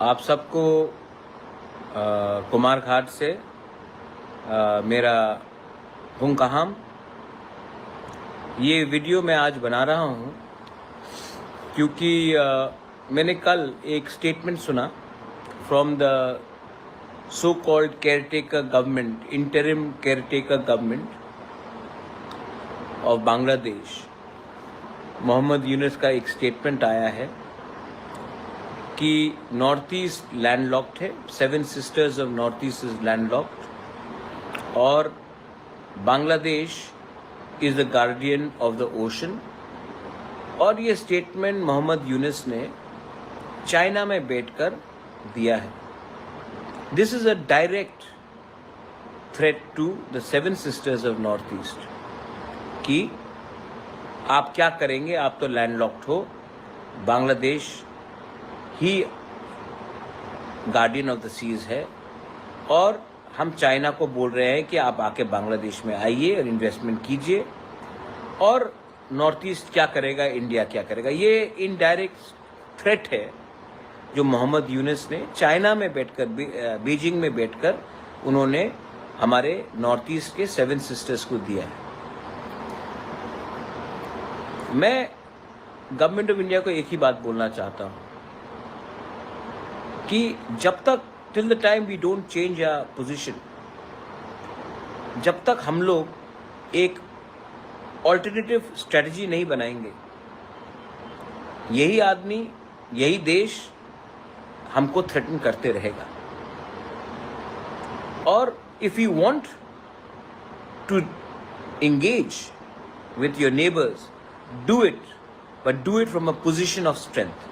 आप सबको कुमार घाट से मेरा हुंकाहाम। ये वीडियो मैं आज बना रहा हूँ क्योंकि मैंने कल एक स्टेटमेंट सुना from the so called caretaker government, interim caretaker government of Bangladesh. Mohammad Yunus का एक स्टेटमेंट आया है कि नॉर्थ ईस्ट लैंडलॉक्ड है, 7 sisters of north East is landlocked और Bangladesh is the guardian of the ocean. और ये स्टेटमेंट मोहम्मद यूनुस ने चाइना में बैठकर दिया है। This is a direct threat to the 7 sisters of north east कि आप क्या करेंगे, आप तो लैंडलॉक्ड हो, बांग्लादेश ही गार्डियन ऑफ द सीज है और हम चाइना को बोल रहे हैं कि आप आके बांग्लादेश में आइए और इन्वेस्टमेंट कीजिए, और नॉर्थ ईस्ट क्या करेगा, इंडिया क्या करेगा। ये इनडायरेक्ट थ्रेट है जो मोहम्मद यूनुस ने चाइना में बैठकर, बीजिंग में बैठकर उन्होंने हमारे नॉर्थ ईस्ट के 7 सिस्टर्स को दिया है। मैं गवर्नमेंट ऑफ इंडिया को एक ही बात बोलना चाहता हूँ कि जब तक, till the time we don't change our position, जब तक हम लोग एक ऑल्टरनेटिव स्ट्रेटजी नहीं बनाएंगे, यही आदमी, यही देश हमको थ्रेटन करते रहेगा। और if you want to engage with your neighbors, do it, but do it from a position of strength.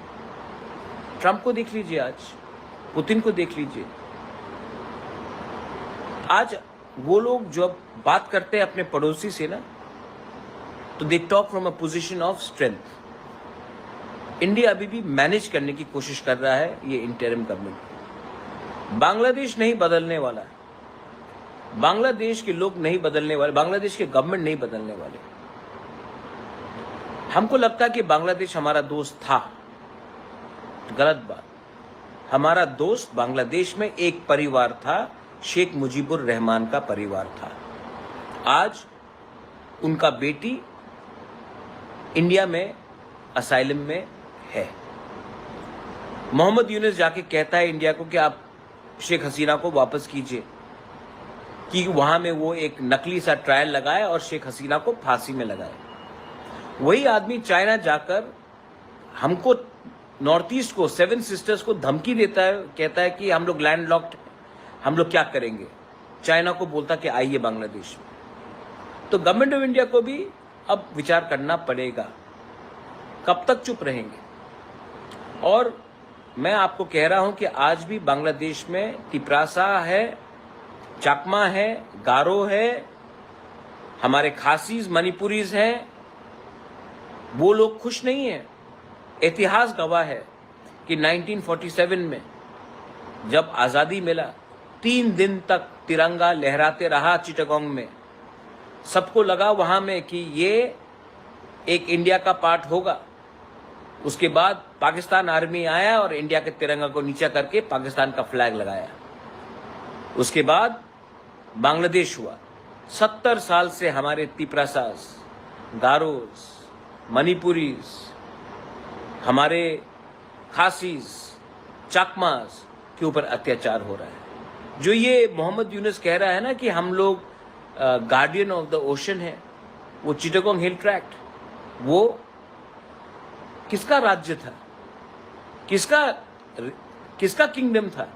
Trump को देख लीजिए, आज पुतिन को देख लीजिए। आज वो लोग जब बात करते हैं अपने पड़ोसी से ना, तो they talk from a position of strength. India अभी भी मैनेज करने की कोशिश कर रहा है, ये इंटरिम गवर्नमेंट। बांग्लादेश नहीं बदलने वाला है, बांग्लादेश के लोग नहीं बदलने वाले, बांग्लादेश के गवर्नमेंट नहीं बदलने वाले। हमको लगता है कि बांग्लादेश हमारा दोस्त था, गलत बात। हमारा दोस्त बांग्लादेश में एक परिवार था, शेख मुजीबुर रहमान का परिवार था। आज उनका बेटी इंडिया में असाइलम में है। मोहम्मद यूनुस जाके कहता है इंडिया को कि आप शेख हसीना को वापस कीजिए, कि वहां में वो एक नकली सा ट्रायल लगाए और शेख हसीना को फांसी में लगाए। वही आदमी चाइना जाकर हमको, नॉर्थ ईस्ट को, 7 सिस्टर्स को धमकी देता है, कहता है कि हम लोग लैंडलॉक्ड, हम लोग क्या करेंगे। चाइना को बोलता कि आइए बांग्लादेश में। तो गवर्नमेंट ऑफ इंडिया को भी अब विचार करना पड़ेगा, कब तक चुप रहेंगे। और मैं आपको कह रहा हूं कि आज भी बांग्लादेश में तिपरासा है, चाकमा है, गारो है, हमारे खासीज, मणिपुरीज हैं, वो लोग खुश नहीं हैं। इतिहास गवाह है कि 1947 में जब आज़ादी मिला, 3 दिन तक तिरंगा लहराते रहा चिटागोंग में। सबको लगा वहाँ में कि ये एक इंडिया का पार्ट होगा। उसके बाद पाकिस्तान आर्मी आया और इंडिया के तिरंगा को नीचा करके पाकिस्तान का फ्लैग लगाया। उसके बाद बांग्लादेश हुआ। 70 साल से हमारे तिपरासास, गारोस, मणिपुरीज, हमारे खासीज, चाकमास के ऊपर अत्याचार हो रहा है। जो ये मोहम्मद यूनुस कह रहा है ना कि हम लोग गार्डियन ऑफ द ओशन है, वो चिटागोंग हिल ट्रैक्ट, वो किसका राज्य था, किसका किंगडम था,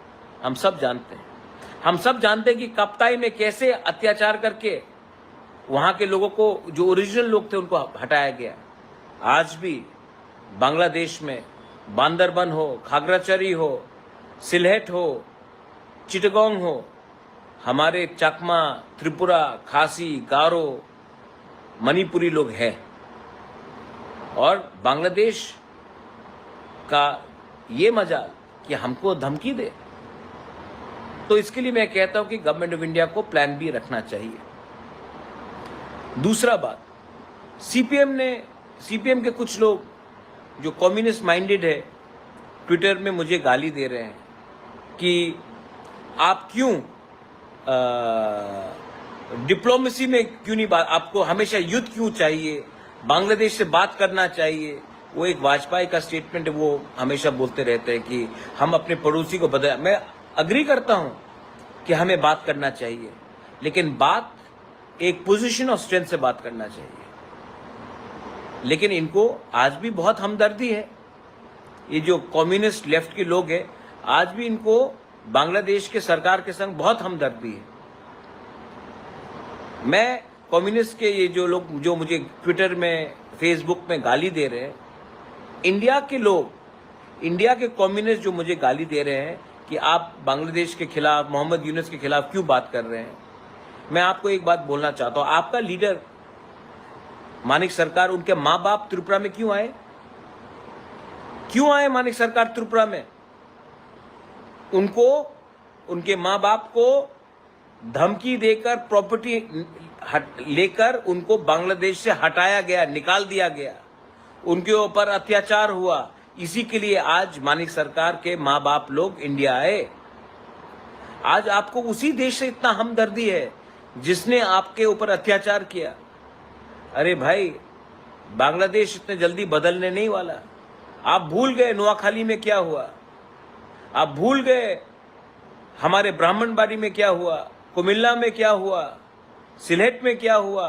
हम सब जानते हैं। हम सब जानते हैं कि कप्ताई में कैसे अत्याचार करके वहां के लोगों को, जो ओरिजिनल लोग थे, उनको हटाया गया। आज भी बांग्लादेश में बांदरबन हो, खागराचरी हो, सिलहेट हो, चिटागोंग हो, हमारे चकमा, त्रिपुरा, खासी, गारो, मणिपुरी लोग हैं। और बांग्लादेश का ये मजाल कि हमको धमकी दे। तो इसके लिए मैं कहता हूं कि गवर्नमेंट ऑफ इंडिया को प्लान बी रखना चाहिए। दूसरा बात, सीपीएम के कुछ लोग जो कम्युनिस्ट माइंडेड है, ट्विटर में मुझे गाली दे रहे हैं कि आप क्यों डिप्लोमेसी में क्यों नहीं बात, आपको हमेशा युद्ध क्यों चाहिए, बांग्लादेश से बात करना चाहिए। वो एक वाजपेयी का स्टेटमेंट है, वो हमेशा बोलते रहते हैं कि हम अपने पड़ोसी को बदल। मैं अग्री करता हूं कि हमें बात करना चाहिए, लेकिन बात एक पोजीशन ऑफ स्ट्रेंथ से बात करना चाहिए। लेकिन इनको आज भी बहुत हमदर्दी है, ये जो कम्युनिस्ट लेफ्ट के लोग हैं, आज भी इनको बांग्लादेश के सरकार के संग बहुत हमदर्दी है। मैं कम्युनिस्ट के ये जो लोग जो मुझे ट्विटर में फेसबुक में गाली दे रहे हैं, इंडिया के लोग, इंडिया के कम्युनिस्ट जो मुझे गाली दे रहे हैं कि आप बांग्लादेश के खिलाफ, मोहम्मद यूनुस के खिलाफ क्यों बात कर रहे हैं, मैं आपको एक बात बोलना चाहता हूं। आपका लीडर मानिक सरकार, उनके माँ बाप त्रिपुरा में क्यों आए? क्यों आए मानिक सरकार त्रिपुरा में? उनको, उनके माँ बाप को धमकी देकर प्रॉपर्टी लेकर उनको बांग्लादेश से हटाया गया, निकाल दिया गया, उनके ऊपर अत्याचार हुआ। इसी के लिए आज मानिक सरकार के माँ बाप लोग इंडिया आए। आज आपको उसी देश से इतना हमदर्दी है जिसने आपके ऊपर अत्याचार किया। अरे भाई, बांग्लादेश इतने जल्दी बदलने नहीं वाला। आप भूल गए नोआखाली में क्या हुआ, आप भूल गए हमारे ब्राह्मणबाड़ी में क्या हुआ, कुमिल्ला में क्या हुआ, सिलहेट में क्या हुआ,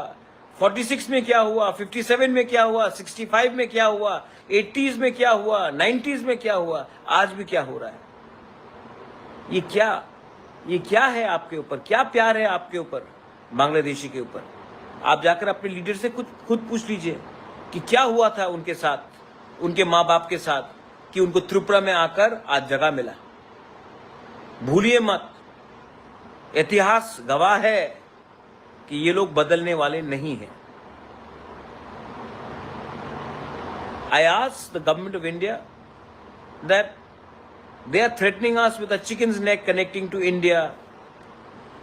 46 में क्या हुआ, 57 में क्या हुआ, 65 में क्या हुआ, 80s में क्या हुआ, 90s में क्या हुआ, आज भी क्या हो रहा है। ये क्या है आपके ऊपर? क्या प्यार है आपके ऊपर बांग्लादेशी के ऊपर? आप जाकर अपने लीडर से खुद पूछ लीजिए कि क्या हुआ था उनके साथ, उनके माँ बाप के साथ, कि उनको त्रिपुरा में आकर आज जगह मिला। भूलिए मत, इतिहास गवाह है कि ये लोग बदलने वाले नहीं हैं। I asked the government of India that they are threatening us with a chicken's neck connecting to India,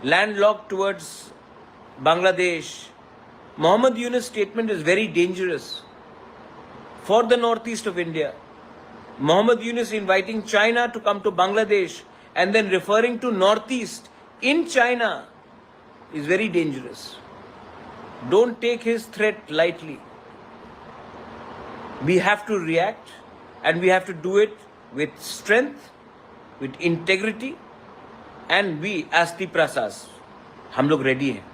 landlocked towards Bangladesh. Mohammed Yunus' statement is very dangerous for the northeast of India. Mohammed Yunus inviting China to come to Bangladesh and then referring to northeast in China is very dangerous. Don't take his threat lightly. We have to react, and we have to do it with strength, with integrity, and we as Tiprasas, हम लोग ready हैं।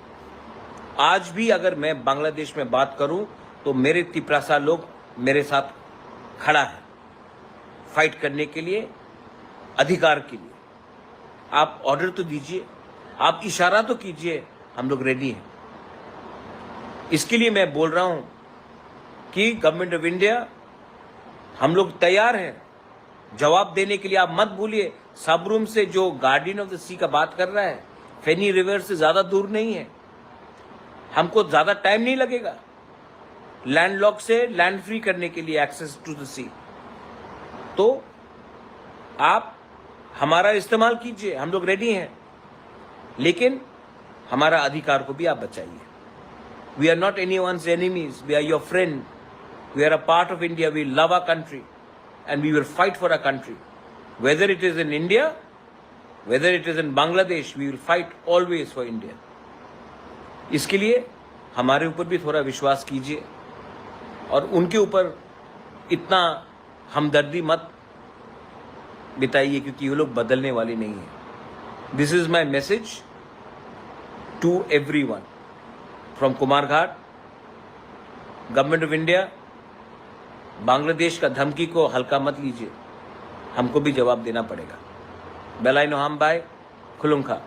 आज भी अगर मैं बांग्लादेश में बात करूं तो मेरे तिपरासा लोग मेरे साथ खड़ा है फाइट करने के लिए, अधिकार के लिए। आप ऑर्डर तो दीजिए, आप इशारा तो कीजिए, हम लोग रेडी हैं। इसके लिए मैं बोल रहा हूं कि गवर्नमेंट ऑफ इंडिया, हम लोग तैयार हैं जवाब देने के लिए। आप मत भूलिए, सबरूम से जो गार्डियन ऑफ द सी का बात कर रहा है, फेनी रिवर से ज़्यादा दूर नहीं है, हमको ज़्यादा टाइम नहीं लगेगा लैंडलॉक से लैंड फ्री करने के लिए, एक्सेस टू द सी। तो आप हमारा इस्तेमाल कीजिए, हम लोग रेडी हैं, लेकिन हमारा अधिकार को भी आप बचाइए। We are not anyone's enemies, we are your friend, we are a part of India, we love our country and we will fight for our country, whether it is in India, whether it is in Bangladesh, we will fight always for India। इसके लिए हमारे ऊपर भी थोड़ा विश्वास कीजिए और उनके ऊपर इतना हमदर्दी मत बिताइए, क्योंकि ये लोग बदलने वाले नहीं हैं। This is my message to everyone from Kumarghat. Government of India, Bangladesh का धमकी को हल्का मत लीजिए, हमको भी जवाब देना पड़ेगा। बेलाई नोहाम बाय खुलुंखा।